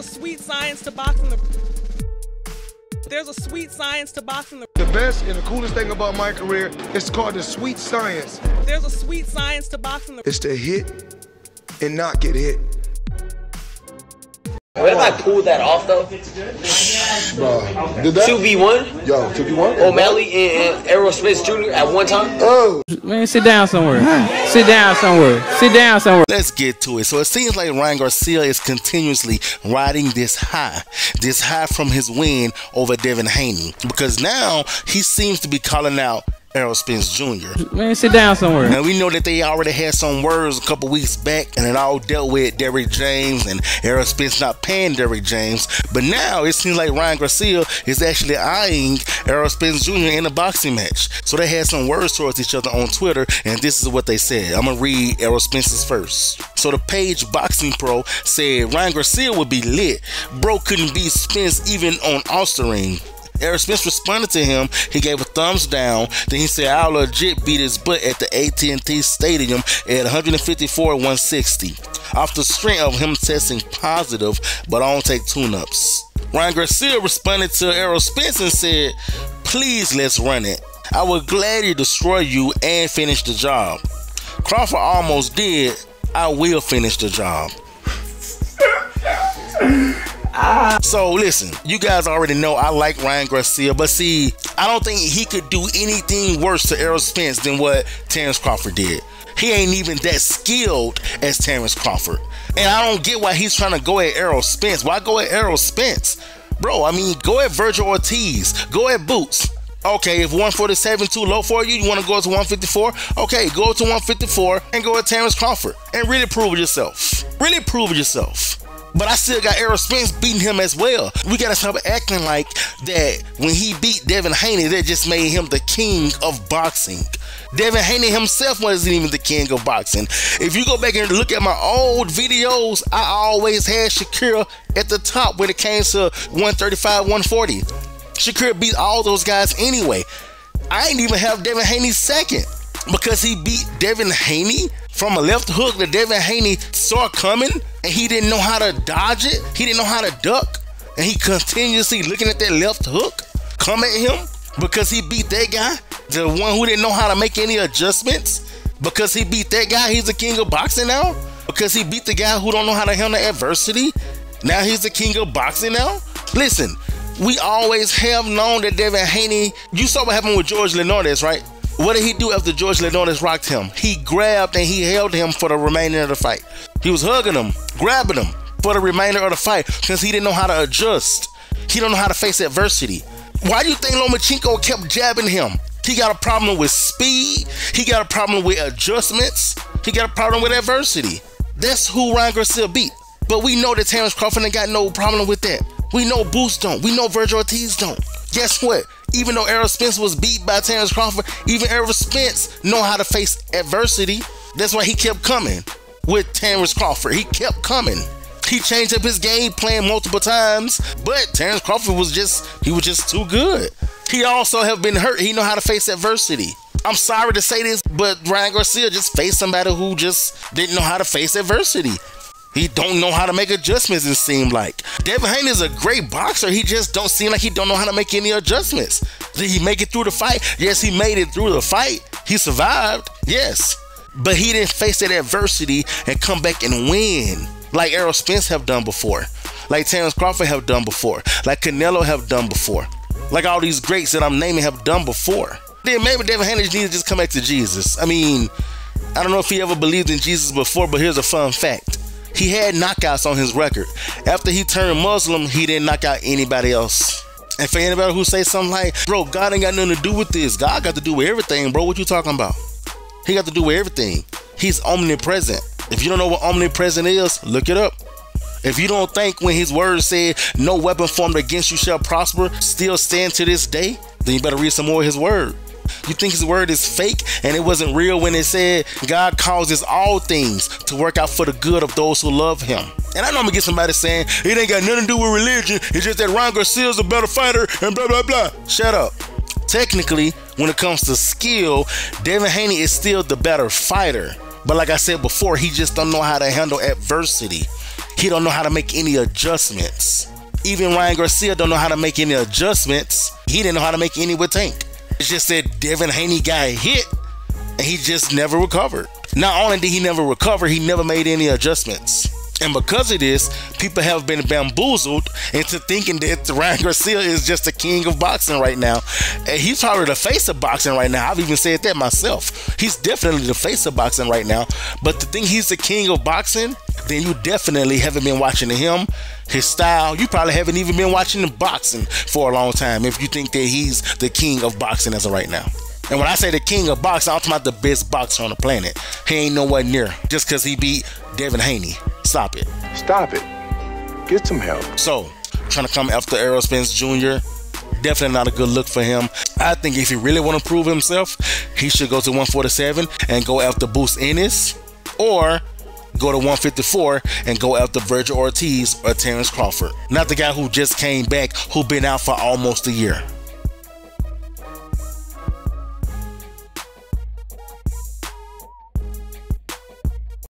sweet science to boxing. There's a sweet science to boxing. The best and the coolest thing about my career is called the sweet science. There's a sweet science to boxing. It's to hit and not get hit. What if I pulled that off though? Bro, did that? 2v1? Yo, 2v1? O'Malley and Errol Spence Jr. at one time? Oh. Man, sit down somewhere. Sit down somewhere. Sit down somewhere. Let's get to it. So it seems like Ryan Garcia is continuously riding this high from his win over Devin Haney, because now he seems to be calling out Errol Spence Jr. Man, sit down somewhere. Now we know that they already had some words a couple weeks back, and it all dealt with Derrick James and Errol Spence not paying Derrick James. But now it seems like Ryan Garcia is actually eyeing Errol Spence Jr. in a boxing match. So they had some words towards each other on Twitter, and this is what they said. I'm gonna read Errol Spence's first. So the page Boxing Pro said Ryan Garcia would be lit. Bro couldn't beat Spence even on All-Star Ring. Errol Spence responded to him. He gave a thumbs down. Then he said, I'll legit beat his butt at the AT&T Stadium at 154-160. Off the strength of him testing positive, but I don't take tune-ups. Ryan Garcia responded to Errol Spence and said, please, let's run it. I would gladly destroy you and finish the job. Crawford almost did. I will finish the job. So listen, you guys already know I like Ryan Garcia, but see, I don't think he could do anything worse to Errol Spence than what Terrence Crawford did. He ain't even that skilled as Terrence Crawford. And I don't get why he's trying to go at Errol Spence. Why go at Errol Spence? Bro, I mean, go at Virgil Ortiz. Go at Boots. Okay, if 147 too low for you, you want to go to 154? Okay, go to 154 and go at Terrence Crawford and really prove yourself. Really prove yourself. But I still got Errol Spence beating him as well. We gotta stop acting like that when he beat Devin Haney, that just made him the king of boxing. Devin Haney himself wasn't even the king of boxing. If you go back and look at my old videos, I always had Shakira at the top when it came to 135, 140. Shakira beat all those guys anyway. I ain't even have Devin Haney second because he beat Devin Haney from a left hook that Devin Haney saw coming, and he didn't know how to dodge it. He didn't know how to duck, and he continuously looking at that left hook come at him because he beat that guy, the one who didn't know how to make any adjustments. Because he beat that guy, he's the king of boxing now. Because he beat the guy who don't know how to handle adversity, now he's the king of boxing now. Listen, we always have known that Devin Haney, you saw what happened with George Leonardes, right? What did he do after George Leonardes rocked him? He grabbed and he held him for the remainder of the fight. He was hugging him, grabbing him for the remainder of the fight because he didn't know how to adjust. He don't know how to face adversity. Why do you think Lomachenko kept jabbing him? He got a problem with speed. He got a problem with adjustments. He got a problem with adversity. That's who Ryan Garcia beat. But we know that Terrence Crawford ain't got no problem with that. We know Boost don't. We know Virgil Ortiz don't. Guess what? Even though Errol Spence was beat by Terrence Crawford, even Errol Spence know how to face adversity. That's why he kept coming with Terrence Crawford. He kept coming. He changed up his game plan multiple times, but Terrence Crawford was just too good. He also have been hurt. He know how to face adversity. I'm sorry to say this, but Ryan Garcia just faced somebody who just didn't know how to face adversity. He don't know how to make adjustments, it seemed like. Devin Haney is a great boxer. He just don't seem like he don't know how to make any adjustments. Did he make it through the fight? Yes, he made it through the fight. He survived, yes. But he didn't face that adversity and come back and win like Errol Spence have done before, like Terrence Crawford have done before, like Canelo have done before, like all these greats that I'm naming have done before. Then maybe Devin Haney needs to just come back to Jesus. I mean, I don't know if he ever believed in Jesus before, but here's a fun fact. He had knockouts on his record. After he turned Muslim, he didn't knock out anybody else. And for anybody who say something like, bro, God ain't got nothing to do with this. God got to do with everything, bro. What you talking about? He got to do with everything. He's omnipresent. If you don't know what omnipresent is, look it up. If you don't think when his word said, no weapon formed against you shall prosper, still stand to this day, then you better read some more of his word. You think his word is fake and it wasn't real when it said God causes all things to work out for the good of those who love him. And I know I'm gonna get somebody saying it ain't got nothing to do with religion, it's just that Ryan Garcia is a better fighter and blah blah blah. Shut up. Technically, when it comes to skill, Devin Haney is still the better fighter. But like I said before, he just don't know how to handle adversity. he don't know how to make any adjustments. Even Ryan Garcia don't know how to make any adjustments. He didn't know how to make any with Tank. It's just that Devin Haney got hit and he just never recovered. Not only did he never recover, he never made any adjustments. And because of this, people have been bamboozled into thinking that Ryan Garcia is just the king of boxing right now. And he's probably the face of boxing right now. I've even said that myself. He's definitely the face of boxing right now. But to think he's the king of boxing, then you definitely haven't been watching him, his style. You probably haven't even been watching the boxing for a long time if you think that he's the king of boxing as of right now. And when I say the king of boxing, I'm talking about the best boxer on the planet. He ain't nowhere near just because he beat Devin Haney. Stop it. Stop it. Get some help. So, trying to come after Errol Spence Jr., definitely not a good look for him. I think if he really want to prove himself, he should go to 147 and go after Boots Ennis, or go to 154 and go after Virgil Ortiz or Terrence Crawford. Not the guy who just came back, who been out for almost a year.